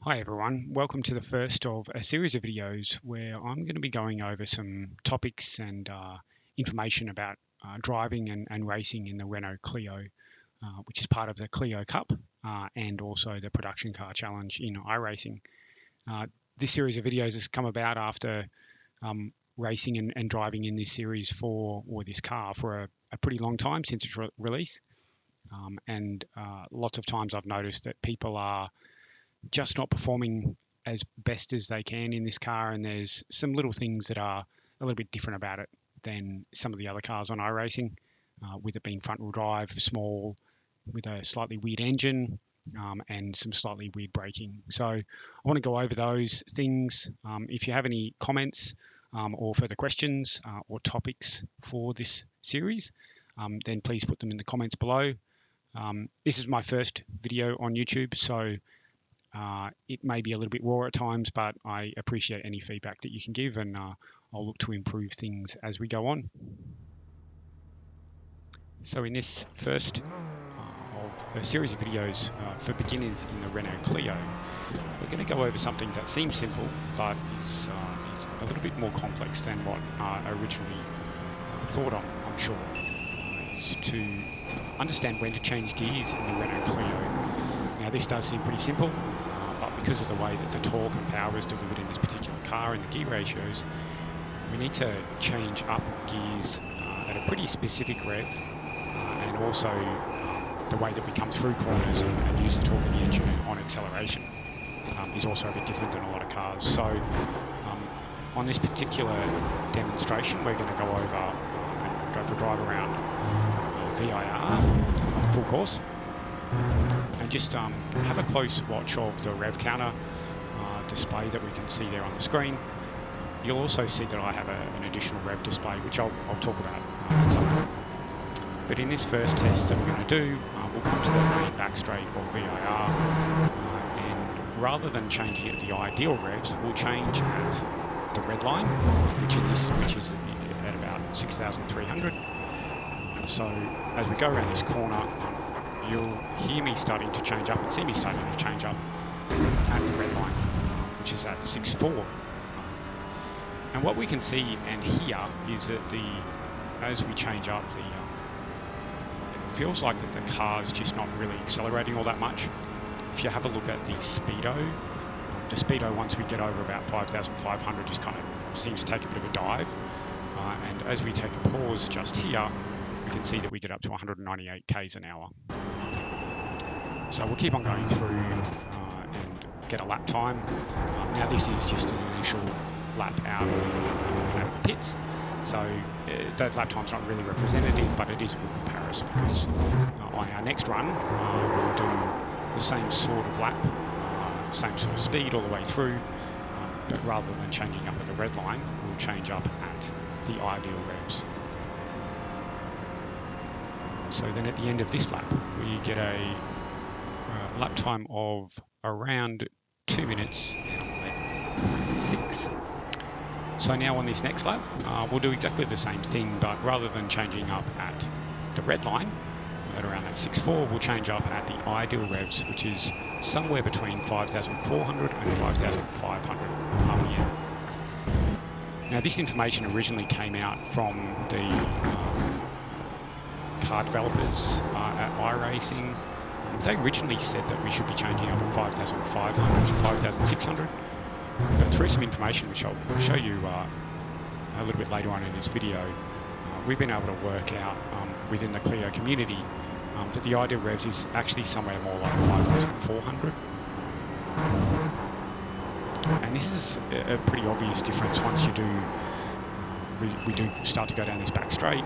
Hi everyone, welcome to the first of a series of videos where I'm going to be going over some topics and information about driving and racing in the Renault Clio, which is part of the Clio Cup and also the Production Car Challenge in iRacing. This series of videos has come about after racing and driving in this series or this car for a pretty long time since its release. And lots of times I've noticed that people are just not performing as best as they can in this car, and there's some little things that are a little bit different about it than some of the other cars on iRacing, with it being front-wheel drive, small, with a slightly weird engine, and some slightly weird braking. So I want to go over those things. If you have any comments or further questions or topics for this series, then please put them in the comments below. This is my first video on YouTube, so it may be a little bit raw at times, but I appreciate any feedback that you can give, and I'll look to improve things as we go on. So in this first of a series of videos for beginners in the Renault Clio, we're going to go over something that seems simple, but is a little bit more complex than what I originally thought on, I'm sure. Is to understand when to change gears in the Renault Clio. Now this does seem pretty simple, but because of the way that the torque and power is delivered in this particular car and the gear ratios, we need to change up gears at a pretty specific rev, and also the way that we come through corners and use the torque of the engine on acceleration is also a bit different than a lot of cars. So on this particular demonstration, we're going to go over and go for a drive around VIR, full course, and just have a close watch of the rev counter display that we can see there on the screen. You'll also see that I have an additional rev display, which I'll talk about at some point. But in this first test that we're going to do, we'll come to the main back straight or VIR, and rather than changing at the ideal revs, we'll change at the red line, which is at about 6,300. So as we go around this corner, you'll hear me starting to change up and see me starting to change up at the red line, which is at 6.4. And what we can see and hear is that as we change up, it feels like that the car's just not really accelerating all that much. If you have a look at the speedo once we get over about 5,500 just kind of seems to take a bit of a dive. And as we take a pause just here, we can see that we get up to 198 k's an hour. So we'll keep on going through and get a lap time. Now this is just an initial lap out of the pits, so that lap time's not really representative, but it is a good comparison because on our next run we'll do the same sort of lap, same sort of speed all the way through, but rather than changing up at the red line, we'll change up at the ideal revs. So then at the end of this lap, we get a lap time of around 2 minutes and 6. So now on this next lap, we'll do exactly the same thing, but rather than changing up at the red line, at around that 6.4, we'll change up at the ideal revs, which is somewhere between 5,400 and 5,500 RPM. Now this information originally came out from the car developers at iRacing. They originally said that we should be changing up at 5,500 to 5,600, but through some information which I'll show you a little bit later on in this video, we've been able to work out within the Clio community that the ideal revs is actually somewhere more like 5,400. And this is a pretty obvious difference once we do start to go down this back straight.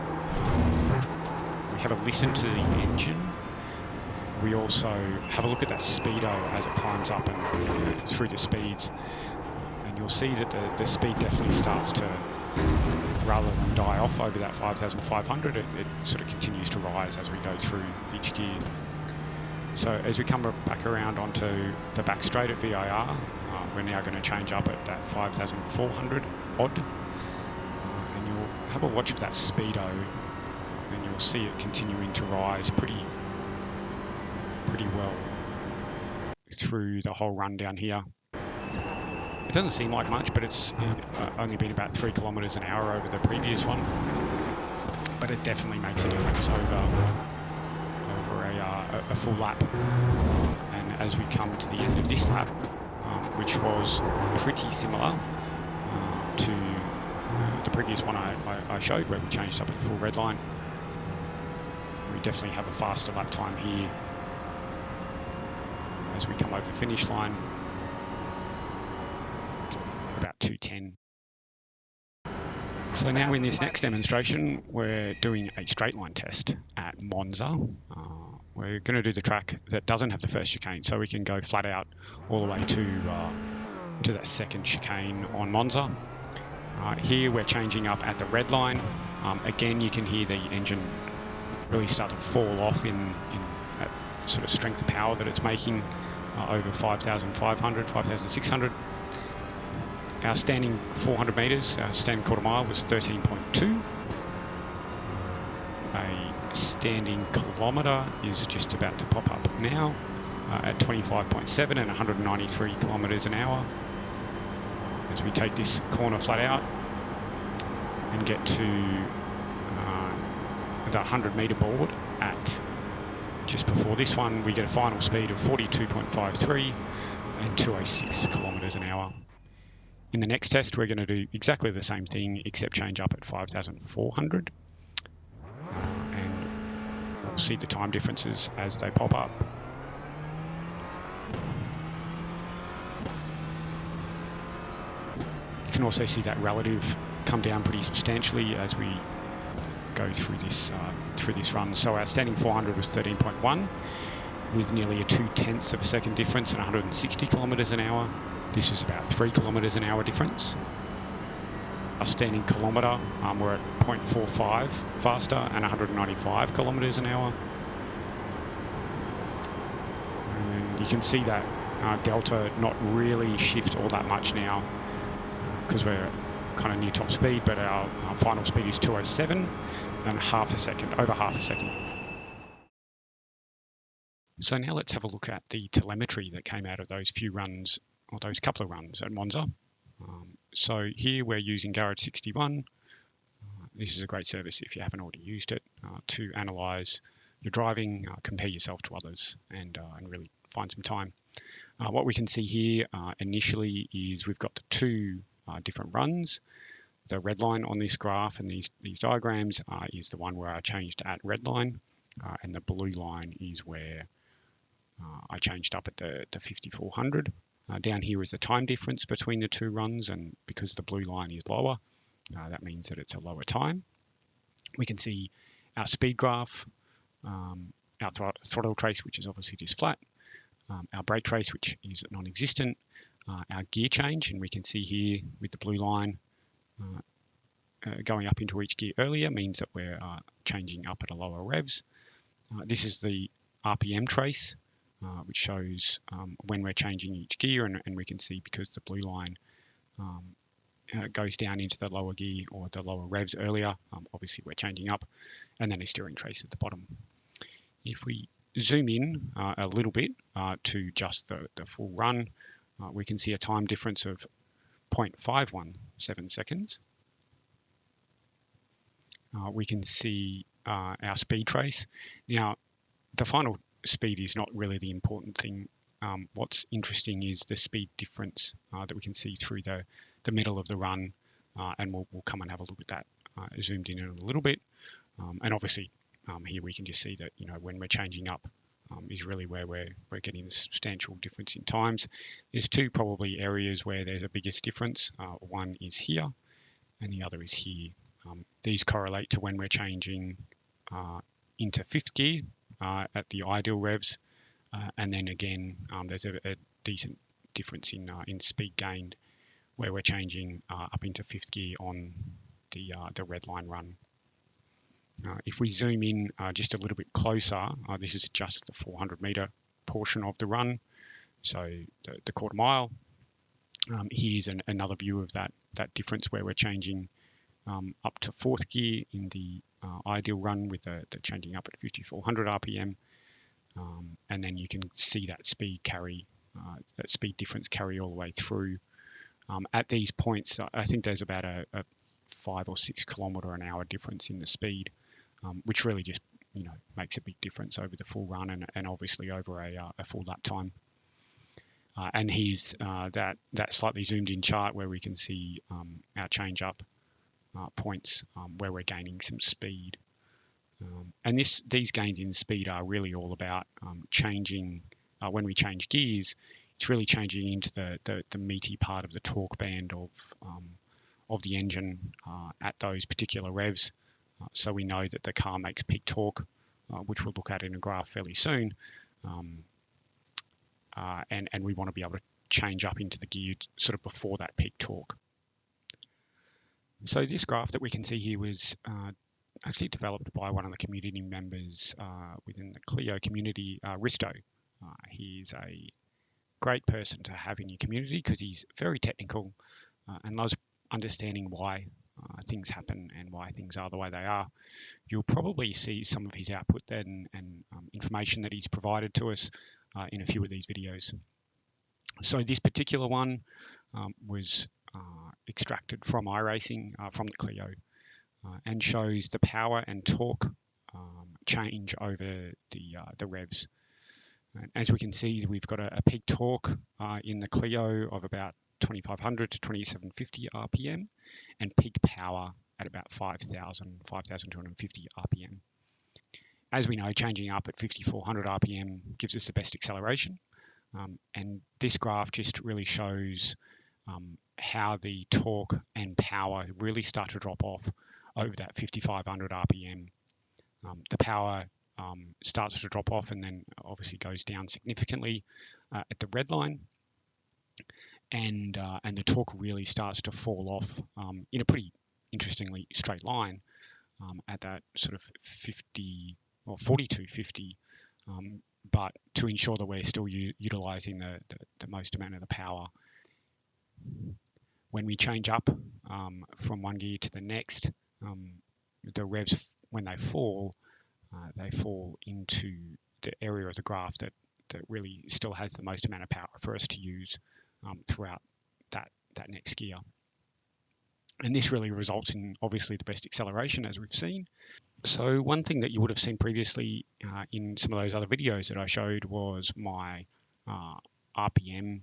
We have a listen to the engine. We also have a look at that speedo as it climbs up and through the speeds, and you'll see that the speed definitely starts to, rather than die off over that 5,500, it sort of continues to rise as we go through each gear. So as we come back around onto the back straight at VIR, we're now going to change up at that 5,400 odd, and you'll have a watch of that speedo, and you'll see it continuing to rise pretty well through the whole run down here. It doesn't seem like much, but it's only been about 3 kilometers an hour over the previous one. But it definitely makes a difference over a full lap. And as we come to the end of this lap, which was pretty similar to the previous one I showed, where we changed up at the full red line, we definitely have a faster lap time here as we come over the finish line, about 2:10. So now in this next demonstration, we're doing a straight line test at Monza. We're going to do the track that doesn't have the first chicane, so we can go flat out all the way to that second chicane on Monza. Here we're changing up at the red line. Again, you can hear the engine really start to fall off in that sort of strength of power that it's making over 5,500, 5,600. Our standing 400 metres, our standing quarter mile was 13.2. A standing kilometre is just about to pop up now at 25.7 and 193 kilometres an hour. As we take this corner flat out and get to the 100 metre board at just before this one, we get a final speed of 42.53 and 206 kilometres an hour. In the next test, we're going to do exactly the same thing, except change up at 5,400. And we'll see the time differences as they pop up. You can also see that relative come down pretty substantially as we go through this run. So our standing 400 was 13.1 with nearly a 0.2 of a second difference and 160 kilometres an hour. This was about 3 kilometres an hour difference. Our standing kilometre, we're at 0.45 faster and 195 kilometres an hour. And you can see that delta not really shift all that much now because we're kind of near top speed, but our final speed is 207 and half a second, over half a second. So now let's have a look at the telemetry that came out of those few runs, or those couple of runs at Monza. So here we're using Garage 61. This is a great service if you haven't already used it to analyse your driving, compare yourself to others, and really find some time. What we can see here initially is we've got the two different runs. The red line on this graph and these diagrams is the one where I changed at red line, and the blue line is where I changed up at the 5400. Down here is the time difference between the two runs, and because the blue line is lower, that means that it's a lower time. We can see our speed graph, our throttle trace, which is obviously just flat, our brake trace, which is non-existent, our gear change, and we can see here with the blue line going up into each gear earlier means that we're changing up at a lower revs. This is the RPM trace, which shows when we're changing each gear, and we can see because the blue line goes down into the lower gear or the lower revs earlier, obviously we're changing up, and then a steering trace at the bottom. If we zoom in a little bit to just the full run, we can see a time difference of 0.517 seconds. We can see our speed trace. Now, the final speed is not really the important thing. What's interesting is the speed difference that we can see through the middle of the run, and we'll come and have a look at that zoomed in a little bit. And obviously, here we can just see that when we're changing up is really where we're getting the substantial difference in times. There's two probably areas where there's a biggest difference. One is here, and the other is here. These correlate to when we're changing into fifth gear at the ideal revs, and then again there's a decent difference in speed gained where we're changing up into fifth gear on the red line run. If we zoom in just a little bit closer, this is just the 400 metre portion of the run, so the quarter mile. Here's another view of that difference where we're changing up to fourth gear in the ideal run with the changing up at 5400 RPM, and then you can see that speed carry that speed difference carry all the way through. At these points, I think there's about a 5 or 6 kilometre an hour difference in the speed, which really just makes a big difference over the full run and obviously over a full lap time. And here's that slightly zoomed in chart where we can see our change up points where we're gaining some speed. And these gains in speed are really all about changing, when we change gears, it's really changing into the meaty part of the torque band of the engine at those particular revs. So we know that the car makes peak torque, which we'll look at in a graph fairly soon. And we want to be able to change up into the gear sort of before that peak torque. So this graph that we can see here was actually developed by one of the community members within the Clio community, Risto. He's a great person to have in your community because he's very technical and loves understanding why things happen and why things are the way they are. You'll probably see some of his output then and information that he's provided to us in a few of these videos. So this particular one was extracted from iRacing, from the Clio, and shows the power and torque change over the revs. And as we can see, we've got a peak torque in the Clio of about 2500 to 2750 RPM and peak power at about 5250 RPM. As we know, changing up at 5400 RPM gives us the best acceleration. And this graph just really shows how the torque and power really start to drop off over that 5500 RPM. The power starts to drop off and then obviously goes down significantly at the red line, and the torque really starts to fall off in a pretty interestingly straight line at that sort of 50 or 4250, but to ensure that we're still utilizing the most amount of the power. When we change up from one gear to the next, the revs, when they fall into the area of the graph that really still has the most amount of power for us to use throughout that next gear. And this really results in obviously the best acceleration, as we've seen. So one thing that you would have seen previously in some of those other videos that I showed was my RPM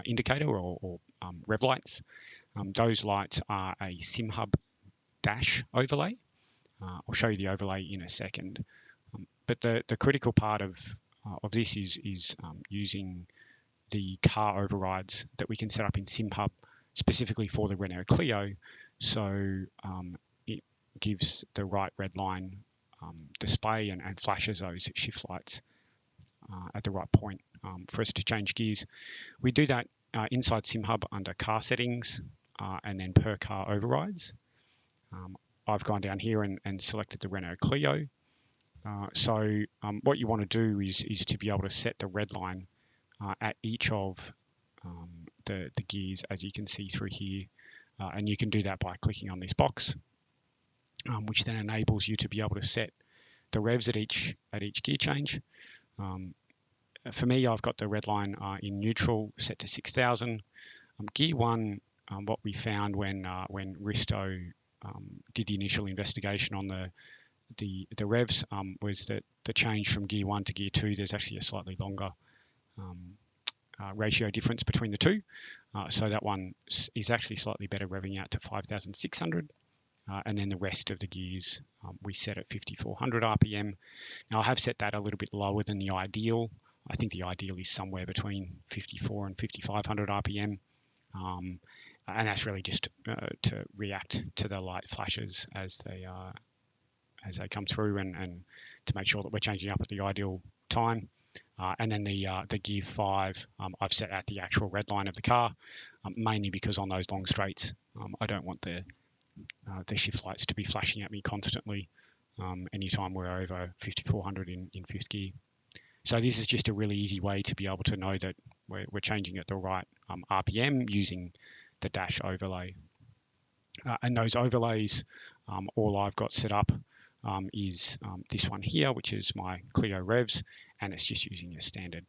indicator or rev lights. Those lights are a Simhub dash overlay. I'll show you the overlay in a second. But the critical part of this is using the car overrides that we can set up in Simhub specifically for the Renault Clio. So it gives the right red line display and flashes those shift lights at the right point for us to change gears. We do that inside Simhub under car settings and then per car overrides. I've gone down here and selected the Renault Clio. So what you want to do is to be able to set the red line at each of the gears, as you can see through here. And you can do that by clicking on this box, which then enables you to be able to set the revs at each gear change. For me, I've got the red line in neutral set to 6,000. Gear 1, what we found when Risto did the initial investigation on the revs was that the change from gear 1 to gear 2, there's actually a slightly longer ratio difference between the two. So that one is actually slightly better, revving out to 5,600. And then the rest of the gears we set at 5,400 RPM. Now I have set that a little bit lower than the ideal. I think the ideal is somewhere between 54 and 5,500 RPM. And that's really just to react to the light flashes as they come through and to make sure that we're changing up at the ideal time. And then the gear 5, I've set at the actual red line of the car, mainly because on those long straights, I don't want the shift lights to be flashing at me constantly anytime we're over 5,400 in fifth gear. So this is just a really easy way to be able to know that we're changing at the right RPM using the dash overlay. And those overlays, all I've got set up is this one here, which is my Clio revs, and it's just using a standard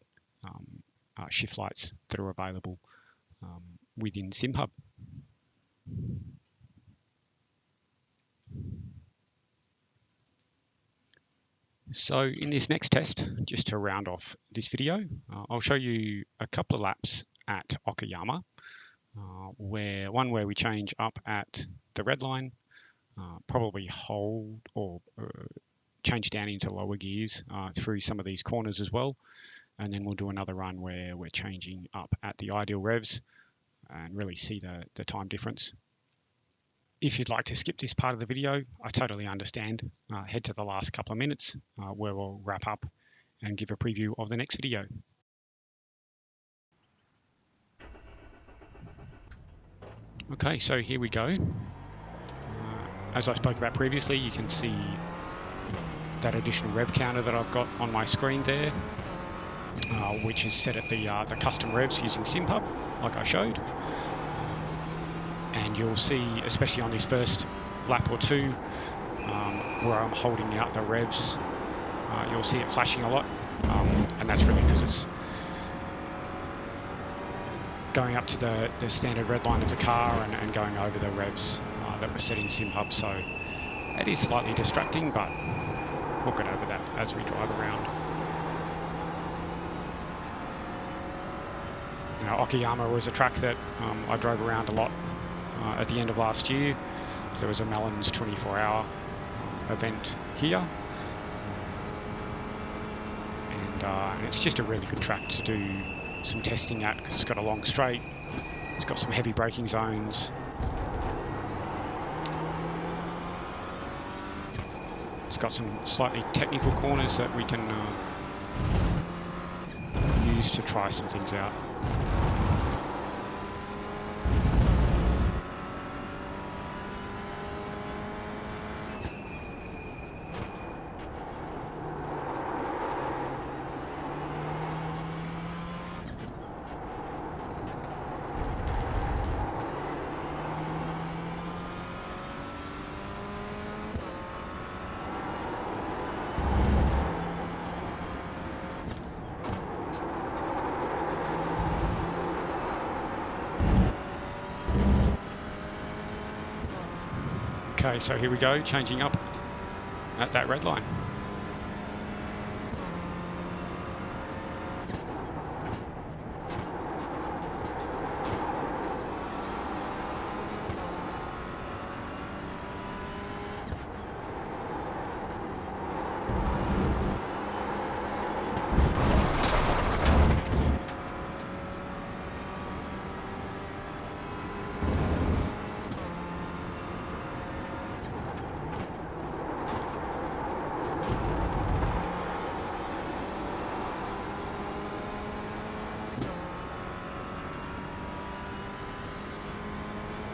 shift lights that are available within Simhub. So in this next test, just to round off this video, I'll show you a couple of laps at Okayama, where we change up at the red line, probably hold or change down into lower gears through some of these corners as well. And then we'll do another run where we're changing up at the ideal revs and really see the time difference. If you'd like to skip this part of the video, I totally understand. Head to the last couple of minutes where we'll wrap up and give a preview of the next video. Okay, so here we go. As I spoke about previously, you can see that additional rev counter that I've got on my screen there, which is set at the custom revs using Simhub, like I showed. And you'll see, especially on this first lap or two, where I'm holding out the revs, you'll see it flashing a lot, and that's really because it's going up to the standard red line of the car and going over the revs that were set in Simhub. So it is slightly distracting, but we'll get over that as we drive around. Now, Okayama was a track that I drove around a lot at the end of last year. There was a Mellon's 24-hour event here, and it's just a really good track to do some testing at because it's got a long straight, it's got some heavy braking zones, it's got some slightly technical corners that we can use to try some things out. Okay, so here we go, changing up at that red line.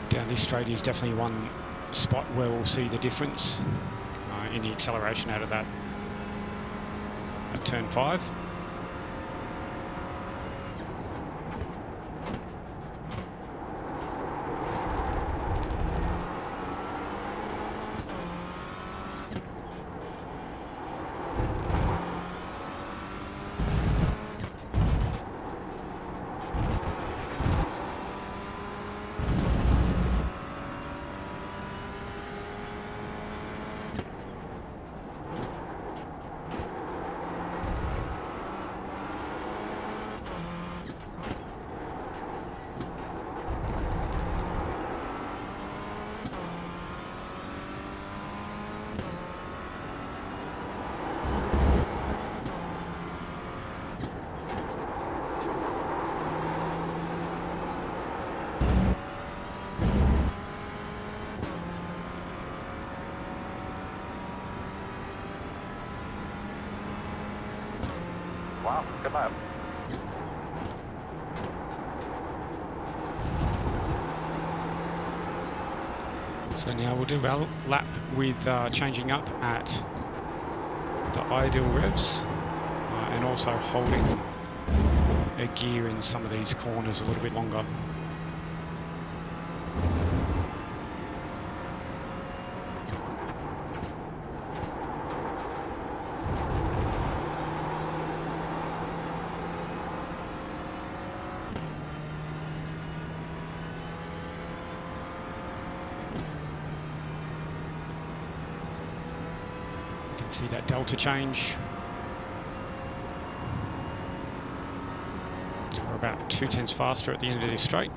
Down this straight is definitely one spot where we'll see the difference in the acceleration out of that at turn 5. Wow, good lap. So now we'll do our lap with changing up at the ideal revs and also holding a gear in some of these corners a little bit longer. See that delta change. So we're about 0.2 faster at the end of this straight.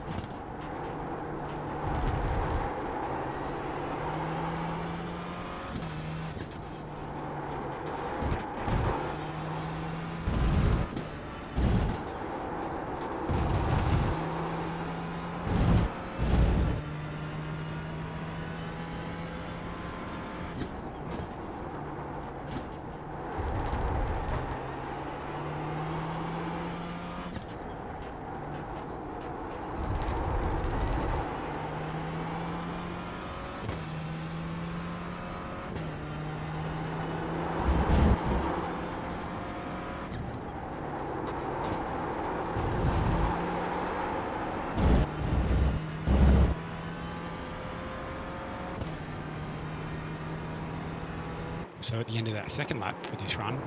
So at the end of that second lap for this run,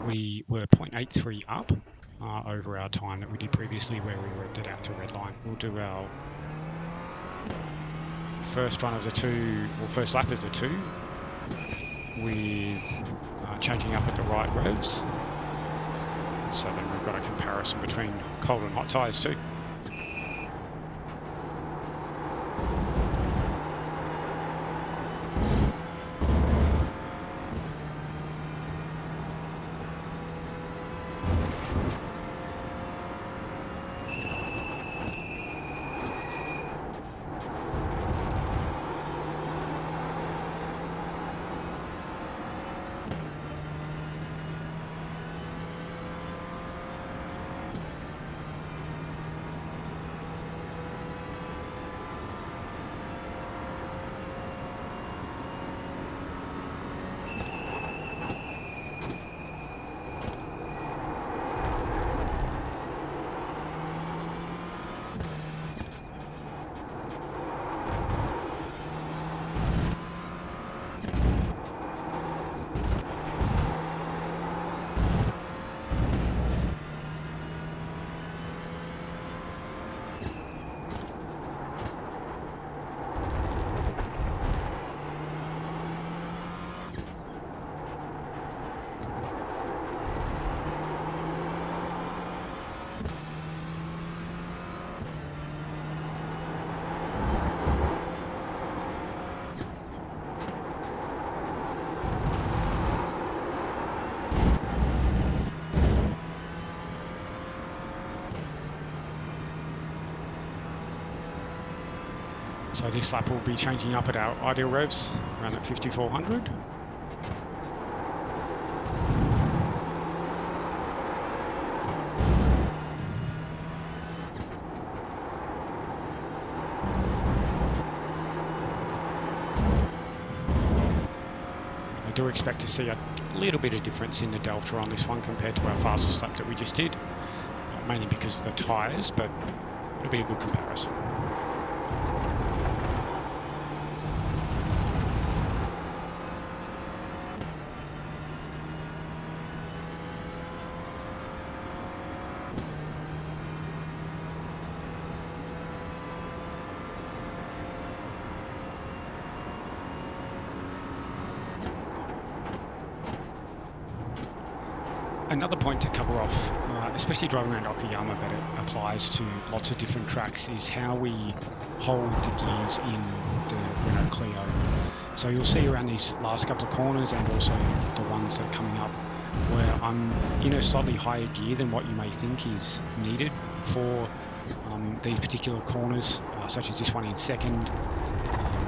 we were 0.83 up over our time that we did previously where we worked it out to red line. We'll do our first run of the two, or first lap as the two, with changing up at the right revs. So then we've got a comparison between cold and hot tyres too. So this lap will be changing up at our ideal revs, around at 5400. I do expect to see a little bit of difference in the delta on this one compared to our fastest lap that we just did, mainly because of the tyres, but it'll be a good comparison. Another point to cover off, especially driving around Okayama, but it applies to lots of different tracks, is how we hold the gears in the Renault Clio. So you'll see around these last couple of corners and also the ones that are coming up where I'm in a slightly higher gear than what you may think is needed for these particular corners, such as this one in second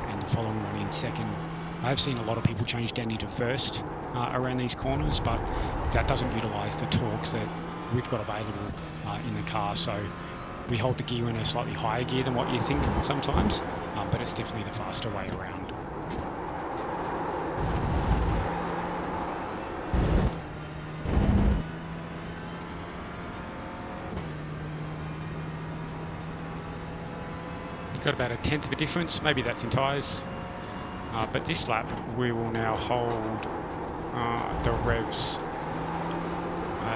and the following one in second. I have seen a lot of people change down into first around these corners, but that doesn't utilise the torque that we've got available in the car. So we hold the gear in a slightly higher gear than what you think sometimes, but it's definitely the faster way around. Got about 1/10 of a difference, maybe that's in tyres. But this lap we will now hold the revs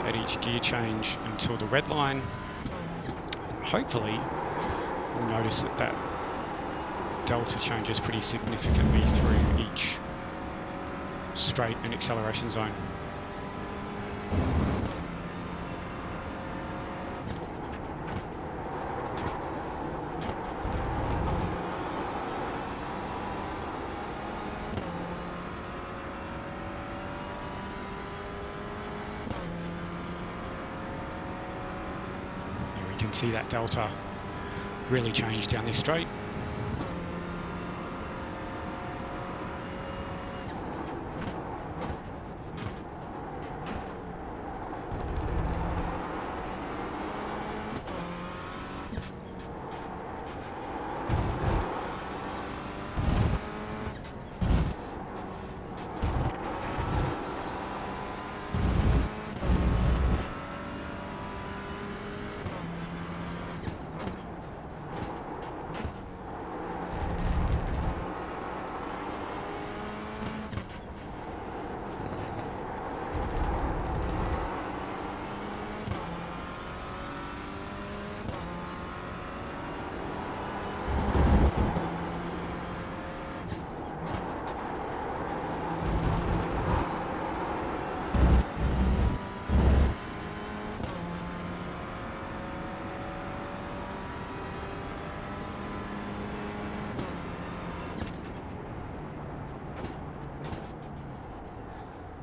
at each gear change until the red line. Hopefully we'll notice that delta changes pretty significantly through each straight and acceleration zone. Here we can see that delta really change down this straight.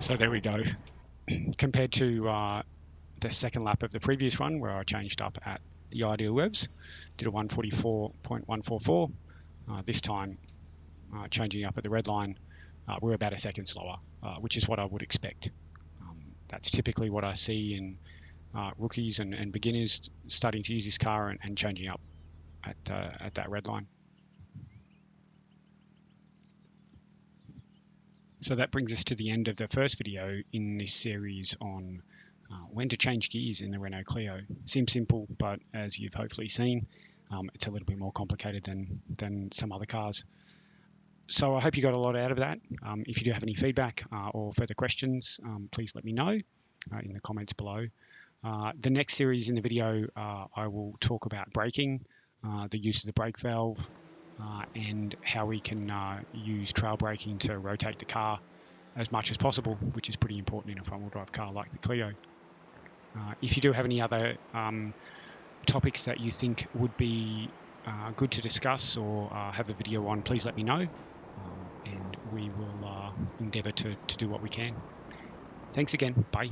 So there we go. Compared to the second lap of the previous run, where I changed up at the ideal revs, did a 144.144. This time, changing up at the red line, we're about a second slower, which is what I would expect. That's typically what I see in rookies and beginners starting to use this car and changing up at that red line. So that brings us to the end of the first video in this series on when to change gears in the Renault Clio. Seems simple, but as you've hopefully seen, it's a little bit more complicated than some other cars. So I hope you got a lot out of that. If you do have any feedback or further questions, please let me know in the comments below. The next series in the video, I will talk about braking, the use of the brake valve, and how we can use trail braking to rotate the car as much as possible, which is pretty important in a front-wheel drive car like the Clio. If you do have any other topics that you think would be good to discuss or have a video on, please let me know, and we will endeavour to do what we can. Thanks again. Bye.